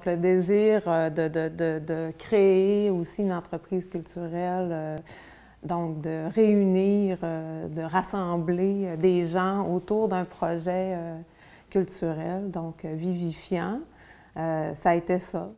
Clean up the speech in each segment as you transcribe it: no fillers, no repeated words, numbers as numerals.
Le désir de créer aussi une entreprise culturelle, donc de réunir, de rassembler des gens autour d'un projet culturel, donc vivifiant, ça a été ça.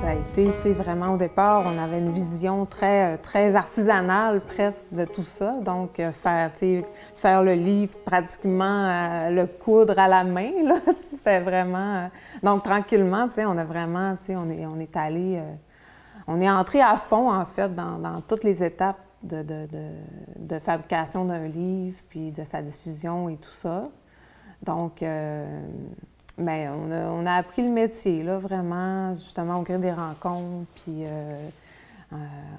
Ça a été, vraiment au départ, on avait une vision très artisanale presque de tout ça. Donc, faire le livre pratiquement, le coudre à la main, là, c'était vraiment... donc, tranquillement, on a vraiment, on est allé... on est entré à fond, en fait, dans toutes les étapes de fabrication d'un livre, puis de sa diffusion et tout ça. Donc, bien, on a appris le métier, là, vraiment, justement, au gré des rencontres, puis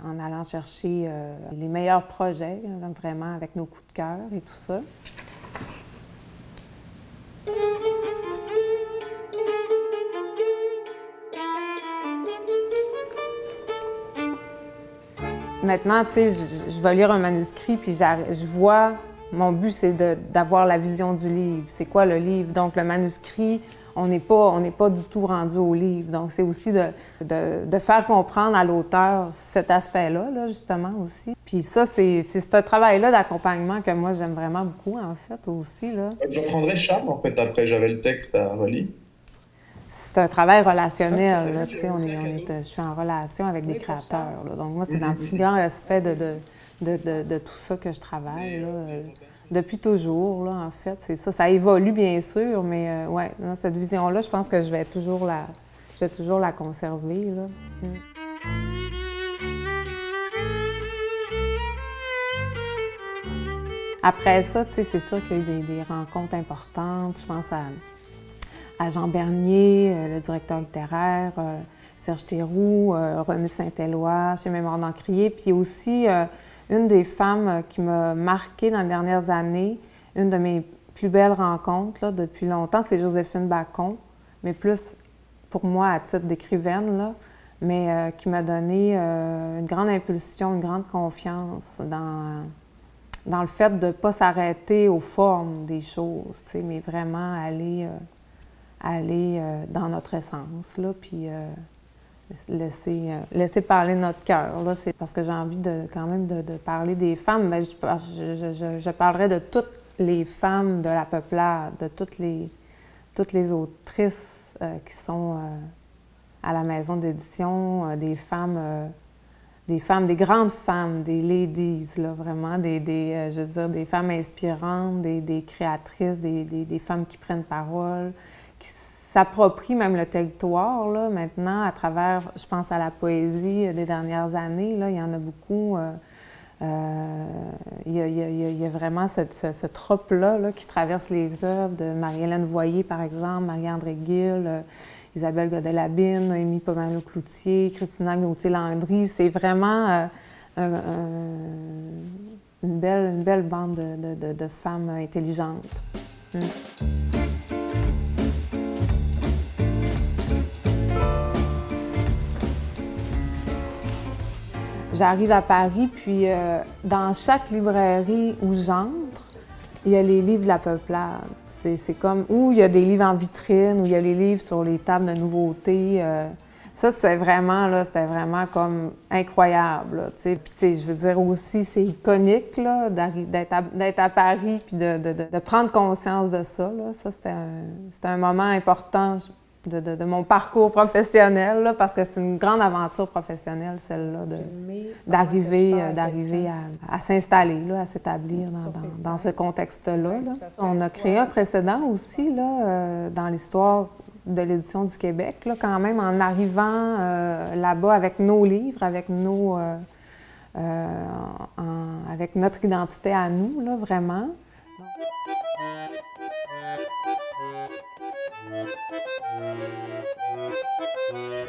en allant chercher les meilleurs projets, vraiment, avec nos coups de cœur et tout ça. Maintenant, tu sais, je vais lire un manuscrit, puis je vois... Mon but, c'est d'avoir la vision du livre. C'est quoi le livre? Donc, le manuscrit, on n'est pas du tout rendu au livre. Donc, c'est aussi de faire comprendre à l'auteur cet aspect-là, là, justement, aussi. Puis ça, c'est ce travail-là d'accompagnement que moi, j'aime vraiment beaucoup, en fait, aussi, là. Je prendrais Charme, en fait, après, j'avais le texte à relire. C'est un travail relationnel, là, tu sais, je suis en relation avec des créateurs, là. Donc, moi, c'est dans le plus grand respect de tout ça que je travaille, là, depuis toujours, là, en fait. C'est ça. Ça évolue, bien sûr, mais ouais, dans cette vision-là, je pense que je vais toujours la conserver, là. Après ça, tu sais, c'est sûr qu'il y a eu des rencontres importantes. Je pense à Jean Bernier, le directeur littéraire, Serge Théroux, René Saint-Éloi, chez Mémoire d'Encrier, puis aussi une des femmes qui m'a marquée dans les dernières années, une de mes plus belles rencontres là, depuis longtemps, c'est Joséphine Bacon, mais plus pour moi à titre d'écrivaine, là, mais qui m'a donné une grande impulsion, une grande confiance dans le fait de ne pas s'arrêter aux formes des choses, tu sais, mais vraiment aller dans notre essence, là, puis laisser parler notre cœur. Là, c'est parce que j'ai envie quand même de parler des femmes, mais je parlerai de toutes les femmes de la peuplade, de toutes les autrices qui sont à la maison d'édition, des grandes femmes, des ladies, là, vraiment, je veux dire, des femmes inspirantes, des créatrices, des femmes qui prennent parole, qui s'approprient même le territoire, là, maintenant, à travers, je pense à la poésie des dernières années, là, il y en a beaucoup. Il y a vraiment ce trope-là là, qui traverse les œuvres de Marie-Hélène Voyer, par exemple, Marie-André Gill, Isabelle Godet-Labine, Noémie Pomerleau-Cloutier, Christina Gauthier-Landry. C'est vraiment une belle bande de femmes intelligentes. J'arrive à Paris, puis dans chaque librairie où j'entre, il y a les livres de la peuplade. C'est comme, où il y a des livres en vitrine, où il y a les livres sur les tables de nouveautés. Ça, c'était vraiment comme incroyable, là, tu sais. Puis, je veux dire aussi, c'est iconique, là, d'être à Paris, puis de prendre conscience de ça, là. Ça, c'était un moment important de mon parcours professionnel, là, parce que c'est une grande aventure professionnelle, celle-là, d'arriver à s'installer, là, à s'établir dans ce contexte-là, là. On a créé un précédent aussi, là, dans l'histoire de l'édition du Québec, là, quand même, en arrivant là-bas avec nos livres, avec notre identité à nous, là, vraiment.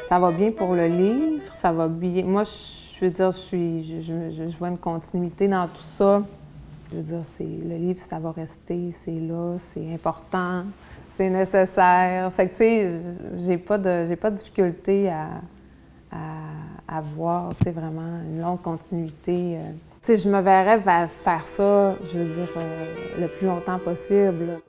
Ça va bien pour le livre, ça va bien. Moi, je veux dire, je vois une continuité dans tout ça. Je veux dire, le livre, ça va rester, c'est là, c'est important, c'est nécessaire. C'est que, tu sais, j'ai pas de difficulté à voir, tu sais, vraiment une longue continuité Tu sais, je me verrais faire ça, je veux dire, le plus longtemps possible.